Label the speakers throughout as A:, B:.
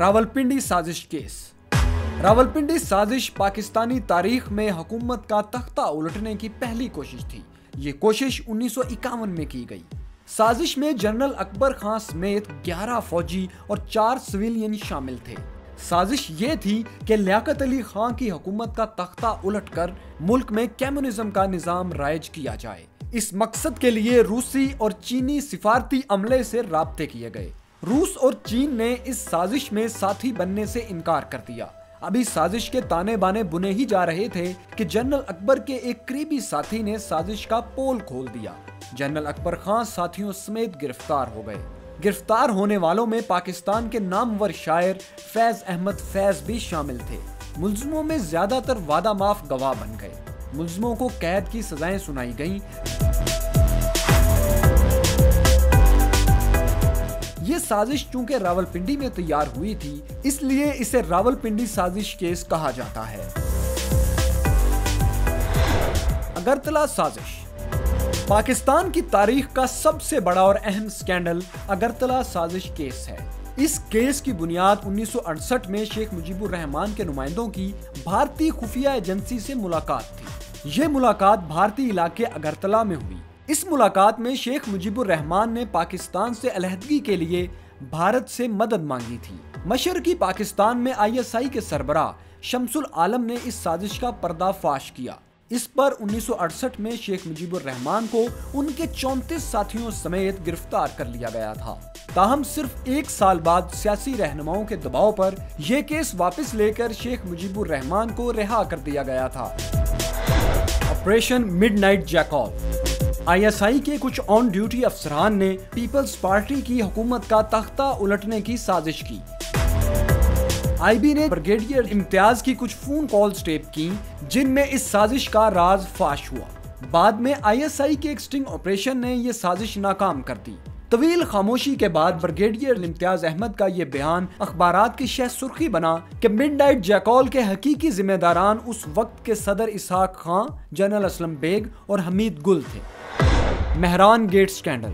A: रावलपिंडी साजिश केस। रावलपिंडी साजिश पाकिस्तानी तारीख में हुकूमत का तख्ता उलटने की पहली कोशिश थी। ये कोशिश 1951 में की गई। साजिश में जनरल अकबर खान समेत 11 फौजी और 4 सिविलियन शामिल थे। साजिश ये थी कि लियाकत अली खान की हुकूमत का तख्ता उलटकर मुल्क में कम्युनिज्म का निजाम राइज किया जाए। इस मकसद के लिए रूसी और चीनी सिफारती अमले से राब्ते किए गए। रूस और चीन ने इस साजिश में साथी बनने से इनकार कर दिया। अभी साजिश के ताने बाने बुने ही जा रहे थे कि जनरल अकबर के एक करीबी साथी ने साजिश का पोल खोल दिया। जनरल अकबर खान साथियों समेत गिरफ्तार हो गए। गिरफ्तार होने वालों में पाकिस्तान के नामवर शायर फैज अहमद फैज भी शामिल थे। मुल्जिमों में ज्यादातर वादा माफ गवाह बन गए। मुल्जिमों को कैद की सजाएं सुनाई गईं। ये साजिश चूंकि रावलपिंडी में तैयार हुई थी, इसलिए इसे रावलपिंडी साजिश केस कहा जाता है। अगरतला साजिश। पाकिस्तान की तारीख का सबसे बड़ा और अहम स्कैंडल अगरतला साजिश केस है। इस केस की बुनियाद 1968 में शेख मुजीबुर रहमान के नुमाइंदों की भारतीय खुफिया एजेंसी से मुलाकात थी। ये मुलाकात भारतीय इलाके अगरतला में हुई। इस मुलाकात में शेख मुजीबुर रहमान ने पाकिस्तान से अलहदगी के लिए भारत से मदद मांगी थी। मशरकी पाकिस्तान में ISI के सरबराह शमसुल आलम ने इस साजिश का पर्दाफाश किया। इस पर 1968 में शेख मुजीबुर रहमान को उनके 34 साथियों समेत गिरफ्तार कर लिया गया था। ताहम सिर्फ 1 साल बाद सियासी रहनुमाओं के दबाव पर यह केस वापस लेकर शेख मुजीबुर रहमान को रिहा कर दिया गया था। Operation midnight jackal. ISI के कुछ ऑन ड्यूटी अफसरान ने पीपल्स पार्टी की हुकूमत का तख्ता उलटने की साजिश की। IB ने ब्रिगेडियर इम्तियाज की कुछ फोन कॉल्स टेप की, जिनमें इस साजिश का राज फाश हुआ। बाद में ISI के एक स्टिंग ऑपरेशन ने यह साजिश नाकाम कर दी। तवील खामोशी के बाद ब्रिगेडियर इम्तियाज अहमद का यह बयान अखबारात की शह सुर्खी बना कि मिडनाइट जैकॉल के हकीकी जिम्मेदारान उस वक्त के सदर इसहाक खान, जनरल असलम बेग और हमीद गुल थे। Mehran gate scandal.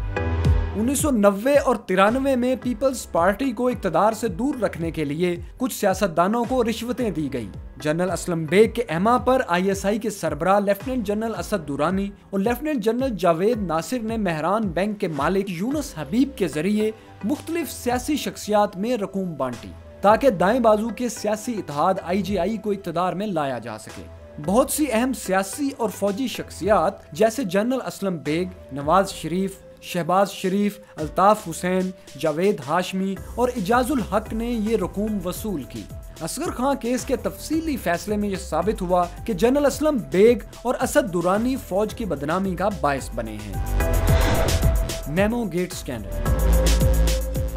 A: 1990 और 93 में पीपल्स पार्टी को इक़्तिदार से दूर रखने के लिए कुछ सियासतदानों को रिश्वतें दी गई। जनरल असलम बेग के अहमा पर ISI के सरबराह लेफ्टिनेंट जनरल असद दुरानी और लेफ्टिनेंट जनरल जावेद नासिर ने मेहरान बैंक के मालिक यूनुस हबीब के जरिए मुख्तलिफ सियासी शख्सियात में रकूम बांटी, ताकि दाएं बाजू के सियासी इत्तेहाद IGI को इक़्तिदार में लाया जा सके। बहुत सी अहम सियासी और फौजी शख्सियात जैसे जनरल असलम बेग, नवाज शरीफ, शहबाज शरीफ, अल्ताफ हुसैन, जावेद हाशमी और इजाजुल हक ने ये रकूम वसूल की। असगर खान केस के तफसीली फैसले में यह साबित हुआ कि जनरल असलम बेग और असद दुरानी फौज की बदनामी का बायस बने हैं। Memo gate scandal.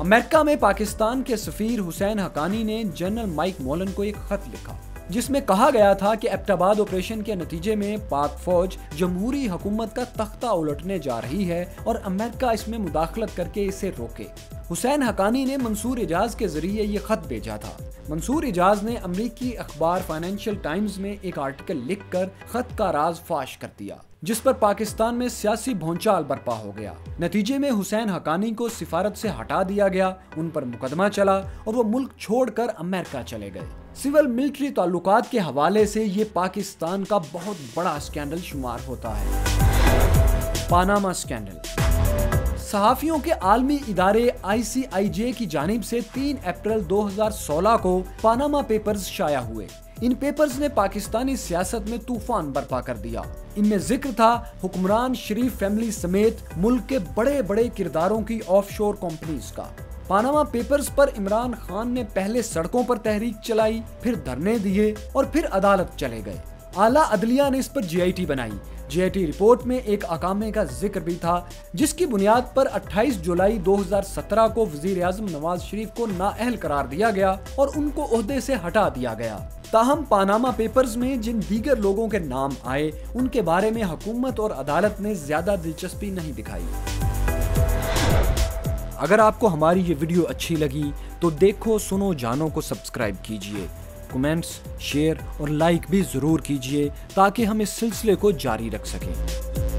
A: अमेरिका में पाकिस्तान के सफीर हुसैन हकानी ने जनरल माइक मोलन को एक खत लिखा, जिसमें कहा गया था कि एबटाबाद ऑपरेशन के नतीजे में पाक फौज जमहूरी हुकूमत का तख्ता उलटने जा रही है और अमेरिका इसमें मुदाखलत करके इसे रोके। हुसैन हकानी ने मंसूर इजाज के जरिए ये खत भेजा था। मंसूर इजाज ने अमरीकी अखबार फाइनेंशियल टाइम्स में एक आर्टिकल लिखकर खत का राज फाश कर दिया, जिस पर पाकिस्तान में सियासी भौंचाल बर्पा हो गया। नतीजे में हुसैन हकानी को सिफारत से हटा दिया गया, उन पर मुकदमा चला और वो मुल्क छोड़कर अमेरिका चले गए। सिविल मिलिट्री ताल्लुकात के हवाले से ये पाकिस्तान का बहुत बड़ा स्कैंडल शुमार होता है। पानामा स्कैंडल। सहाफियों के आलमी इदारे ICIJ की जानिब से 3 अप्रैल 2016 को पानामा पेपर्स शाया हुए। इन पेपर्स ने पाकिस्तानी सियासत में तूफान बर्पा कर दिया। इनमें जिक्र था हुक्मरान शरीफ फैमिली समेत मुल्क के बड़े बड़े किरदारों की ऑफशोर कंपनीज का। पानामा पेपर्स पर इमरान खान ने पहले सड़कों पर तहरीक चलाई, फिर धरने दिए और फिर अदालत चले गए। आला अदलिया ने इस पर GIT बनाई। GIT रिपोर्ट में एक अकामे का जिक्र भी था, जिसकी बुनियाद पर 28 जुलाई 2017 को वजीर आजम नवाज शरीफ को नाअहल करार दिया गया और उनको ओहदे से हटा दिया गया। ताहम पानामा पेपर्स में जिन दीगर लोगों के नाम आए, उनके बारे में हुकूमत और अदालत ने ज्यादा दिलचस्पी नहीं दिखाई। अगर आपको हमारी ये वीडियो अच्छी लगी तो देखो सुनो जानो को सब्सक्राइब कीजिए, कमेंट्स, शेयर और लाइक भी जरूर कीजिए, ताकि हम इस सिलसिले को जारी रख सकें।